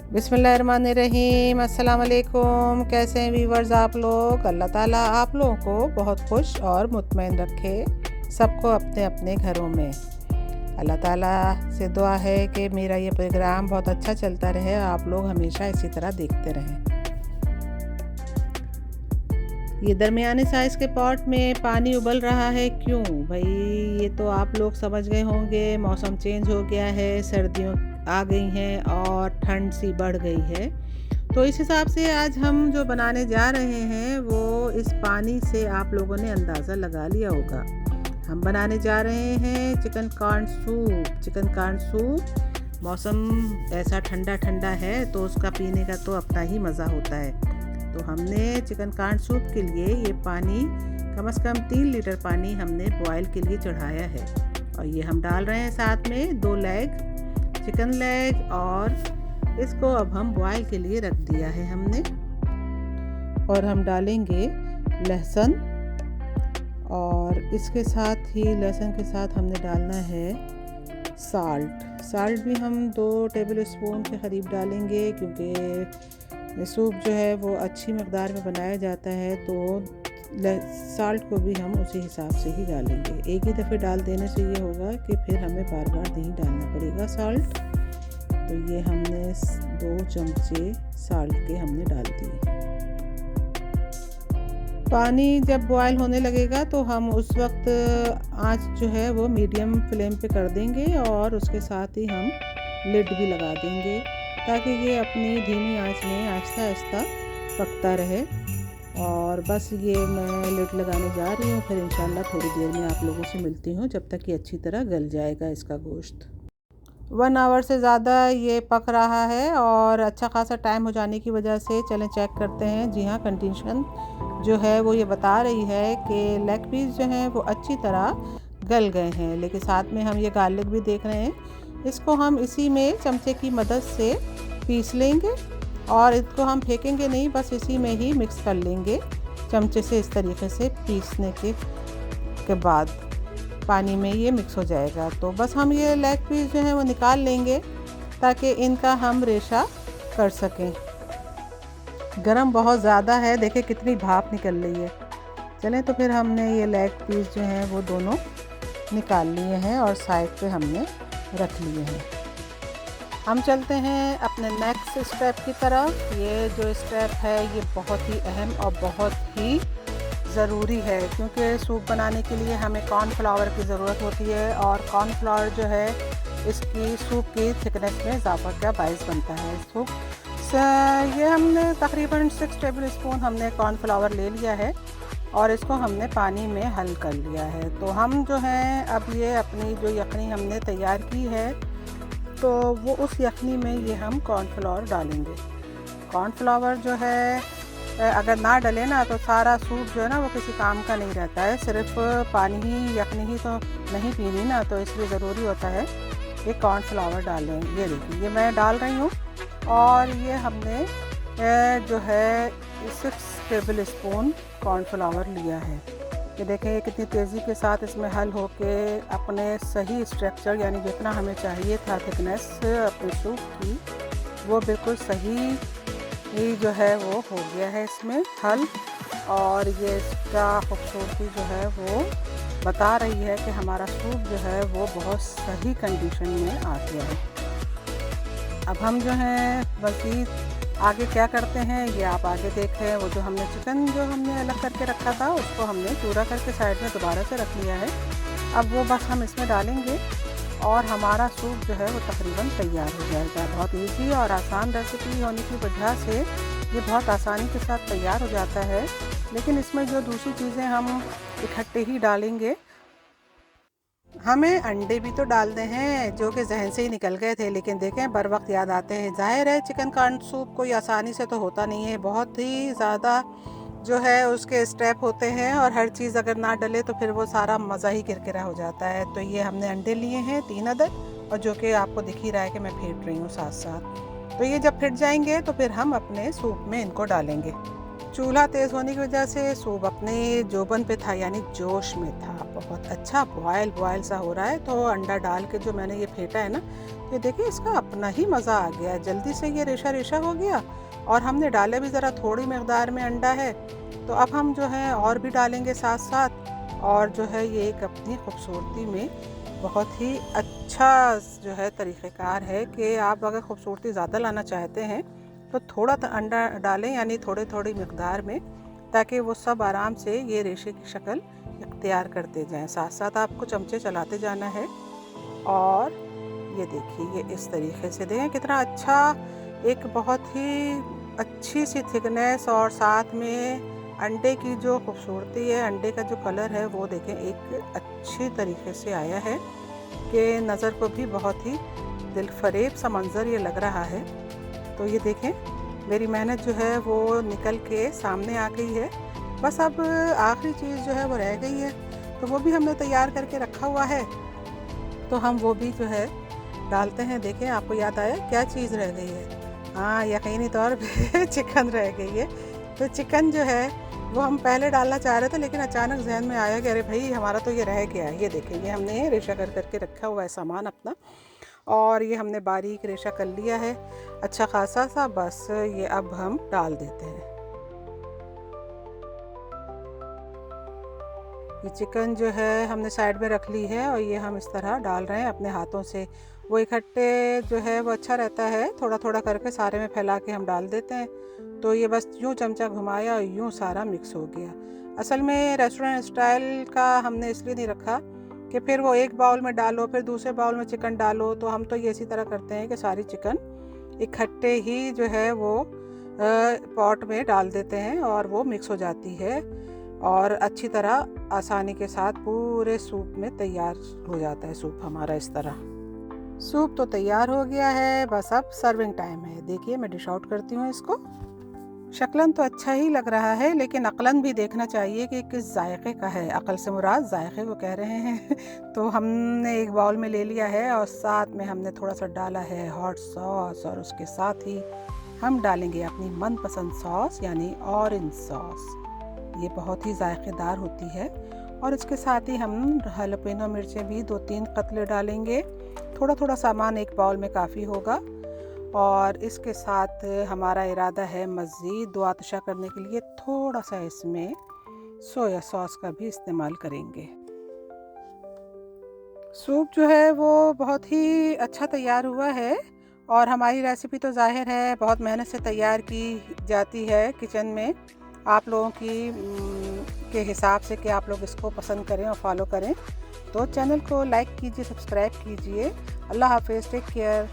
बिस्मिल्लाहिर्रहमानिर्रहीम। अस्सलाम वालेकुम। कैसे हैं व्यूवर्स आप लोग? अल्लाह ताला आप लोगों को बहुत खुश और मुतमईन रखे, सबको अपने अपने घरों में। अल्लाह ताला से दुआ है कि मेरा ये प्रोग्राम बहुत अच्छा चलता रहे, आप लोग हमेशा इसी तरह देखते रहें। ये दरमियाने साइज़ के पॉट में पानी उबल रहा है। क्यों भाई? ये तो आप लोग समझ गए होंगे, मौसम चेंज हो गया है, सर्दियों आ गई हैं और ठंड सी बढ़ गई है। तो इस हिसाब से आज हम जो बनाने जा रहे हैं वो इस पानी से आप लोगों ने अंदाज़ा लगा लिया होगा। हम बनाने जा रहे हैं chicken corn soup. Chicken corn soup, मौसम ऐसा ठंडा ठंडा है तो उसका पीने का तो अपना ही मज़ा होता है। तो हमने चिकन कॉर्न सूप के लिए ये पानी कम से कम 3 लीटर पानी हमने बॉयल के लिए चढ़ाया है। और ये हम डाल रहे हैं साथ में 2 लेग, चिकन लेग, और इसको अब हम बॉयल के लिए रख दिया है हमने। और हम डालेंगे लहसुन, और इसके साथ ही लहसुन के साथ हमने डालना है साल्ट भी हम 2 टेबल स्पून के करीब डालेंगे, क्योंकि सूप जो है वो अच्छी मकदार में बनाया जाता है, तो साल्ट को भी हम उसी हिसाब से ही डालेंगे। एक ही दफ़े डाल देने से ये होगा कि फिर हमें बार बार नहीं डालना पड़ेगा साल्ट। तो ये हमने 2 चमचे साल्ट के हमने डाल दिए। पानी जब बॉयल होने लगेगा तो हम उस वक्त आंच जो है वो मीडियम फ्लेम पे कर देंगे, और उसके साथ ही हम लिड भी लगा देंगे ताकि ये अपनी धीमी आंच में आहिस्ता आहिस्ता पकता रहे। और बस ये मैं लिड लगाने जा रही हूँ, फिर इंशाल्लाह थोड़ी देर में आप लोगों से मिलती हूँ, जब तक ये अच्छी तरह गल जाएगा इसका गोश्त। 1 आवर से ज़्यादा ये पक रहा है और अच्छा खासा टाइम हो जाने की वजह से चलें चेक करते हैं। जी हाँ, कंडीशन जो है वो ये बता रही है कि लेग पीस जो हैं वो अच्छी तरह गल गए हैं, लेकिन साथ में हम ये गार्लिक भी देख रहे हैं। इसको हम इसी में चमचे की मदद से पीस लेंगे, और इसको हम फेंकेंगे नहीं, बस इसी में ही मिक्स कर लेंगे चमचे से। इस तरीके से पीसने के बाद पानी में ये मिक्स हो जाएगा। तो बस हम ये लेग पीस जो है वो निकाल लेंगे ताकि इनका हम रेशा कर सकें। गरम बहुत ज़्यादा है, देखें कितनी भाप निकल रही है। चलें, तो फिर हमने ये लेग पीस जो हैं वो दोनों निकाल लिए हैं और साइड पे हमने रख लिए हैं। हम चलते हैं अपने नेक्स्ट स्टेप की तरफ। ये जो स्टेप है ये बहुत ही अहम और बहुत ही ज़रूरी है, क्योंकि सूप बनाने के लिए हमें कॉर्नफ्लावर की ज़रूरत होती है, और कॉर्नफ्लावर जो है इसकी सूप की थिकनेस में इजाफा का बायस बनता है। सूप ये हमने तकरीबन 6 टेबल स्पून हमने कॉर्नफ्लावर ले लिया है, और इसको हमने पानी में हल कर लिया है। तो हम जो हैं अब ये अपनी जो यखनी हमने तैयार की है, तो वो उस यखनी में ये हम कॉर्नफ्लावर डालेंगे। कॉर्नफ्लावर जो है अगर ना डले ना तो सारा सूप जो है ना वो किसी काम का नहीं रहता है। सिर्फ पानी ही यखनी ही तो नहीं पीनी ना, तो इसलिए ज़रूरी होता है ये कॉर्नफ्लावर डालें। ये देखिए ये मैं डाल रही हूँ, और ये हमने जो है 6 टेबल स्पून कॉर्नफ्लावर लिया है। ये देखें ये कितनी तेज़ी के साथ इसमें हल होके अपने सही स्ट्रक्चर, यानी जितना हमें चाहिए था थिकनेस अपने सूप की, वो बिल्कुल सही ही जो है वो हो गया है इसमें हल। और ये इसका खूबसूरती जो है वो बता रही है कि हमारा सूप जो है वो बहुत सही कंडीशन में आ गया है। अब हम जो हैं मज़ीद आगे क्या करते हैं ये आप आगे देख रहे हैं। वो जो हमने चिकन जो हमने अलग करके रखा था उसको हमने चूरा करके साइड में दोबारा से रख लिया है। अब वो बस हम इसमें डालेंगे और हमारा सूप जो है वो तकरीबन तैयार हो जाएगा। बहुत इजी और आसान रेसिपी होने की वजह से ये बहुत आसानी के साथ तैयार हो जाता है। लेकिन इसमें जो दूसरी चीज़ें हम इकट्ठे ही डालेंगे, हमें अंडे भी तो डालने हैं जो कि जहन से ही निकल गए थे, लेकिन देखें बर वक्त याद आते हैं। जाहिर है चिकन कॉर्न सूप कोई आसानी से तो होता नहीं है, बहुत ही ज़्यादा जो है उसके स्टेप होते हैं, और हर चीज़ अगर ना डले तो फिर वो सारा मज़ा ही किरकिरा हो जाता है। तो ये हमने अंडे लिए हैं 3 अदद, और जो कि आपको दिख ही रहा है कि मैं फेंट रही हूँ साथ साथ। तो ये जब फिट जाएंगे तो फिर हम अपने सूप में इनको डालेंगे। चूल्हा तेज़ होने की वजह से सूप अपने जोबन पे था, यानी जोश में था, बहुत अच्छा बॉयल सा हो रहा है। तो अंडा डाल के जो मैंने ये फेंटा है ना, ये देखिए इसका अपना ही मज़ा आ गया। जल्दी से ये रेशा रेशा हो गया और हमने डाले भी ज़रा थोड़ी मकदार में अंडा है। तो अब हम जो है और भी डालेंगे साथ साथ, और जो है ये एक अपनी खूबसूरती में बहुत ही अच्छा जो है तरीक़ेकार है कि आप अगर खूबसूरती ज़्यादा लाना चाहते हैं तो थोड़ा अंडा डालें, यानी थोड़ी मकदार में, ताकि वो सब आराम से ये रेशे की शक्ल इख्तियार करते जाएं। साथ साथ आपको चमचे चलाते जाना है। और ये देखिए ये इस तरीके से देखें कितना अच्छा, एक बहुत ही अच्छी सी थिकनेस, और साथ में अंडे की जो खूबसूरती है, अंडे का जो कलर है वो देखें एक अच्छी तरीके से आया है कि नज़र को भी बहुत ही दिलफरेब सा मंज़र ये लग रहा है। तो ये देखें मेरी मेहनत जो है वो निकल के सामने आ गई है। बस अब आखिरी चीज़ जो है वो रह गई है, तो वो भी हमने तैयार करके रखा हुआ है, तो हम वो भी जो है डालते हैं। देखें आपको याद आया क्या चीज़ रह गई है? हाँ, यकीनी तौर पे चिकन रह गई है। तो चिकन जो है वो हम पहले डालना चाह रहे थे, लेकिन अचानक जहन में आया कि अरे भाई हमारा तो ये रह गया है। ये देखें ये हमने रेशा कर करके रखा हुआ है सामान अपना, और ये हमने बारीक रेशा कर लिया है अच्छा खासा सा। बस ये अब हम डाल देते हैं। ये चिकन जो है हमने साइड में रख ली है, और ये हम इस तरह डाल रहे हैं अपने हाथों से। वो इकट्ठे जो है वो अच्छा रहता है, थोड़ा थोड़ा करके सारे में फैला के हम डाल देते हैं। तो ये बस यूँ चमचा घुमाया और यूँ सारा मिक्स हो गया। असल में रेस्टोरेंट स्टाइल का हमने इसलिए नहीं रखा कि फिर वो एक बाउल में डालो फिर दूसरे बाउल में चिकन डालो। तो हम तो ये इसी तरह करते हैं कि सारी चिकन इकट्ठे ही जो है वो पॉट में डाल देते हैं, और वो मिक्स हो जाती है और अच्छी तरह आसानी के साथ पूरे सूप में तैयार हो जाता है। सूप हमारा इस तरह, सूप तो तैयार हो गया है। बस अब सर्विंग टाइम है। देखिए मैं डिश आउट करती हूँ इसको। शक्लन तो अच्छा ही लग रहा है, लेकिन अक्लन भी देखना चाहिए कि किस जायके का है। अकल से मुराद जायके को कह रहे हैं। तो हमने एक बाउल में ले लिया है, और साथ में हमने थोड़ा सा डाला है हॉट सॉस, और उसके साथ ही हम डालेंगे अपनी मनपसंद सॉस यानी ऑरेंज सॉस। ये बहुत ही जायकेदार होती है। और इसके साथ ही हम जलापेनो मिर्चें भी 2-3 कतले डालेंगे। थोड़ा थोड़ा सामान एक बाउल में काफ़ी होगा। और इसके साथ हमारा इरादा है मज़ीद दुआतशा करने के लिए थोड़ा सा इसमें सोया सॉस का भी इस्तेमाल करेंगे। सूप जो है वो बहुत ही अच्छा तैयार हुआ है, और हमारी रेसिपी तो ज़ाहिर है बहुत मेहनत से तैयार की जाती है किचन में, आप लोगों की के हिसाब से कि आप लोग इसको पसंद करें और फॉलो करें। तो चैनल को लाइक कीजिए, सब्सक्राइब कीजिए। अल्लाह हाफ़िज़, टेक केयर।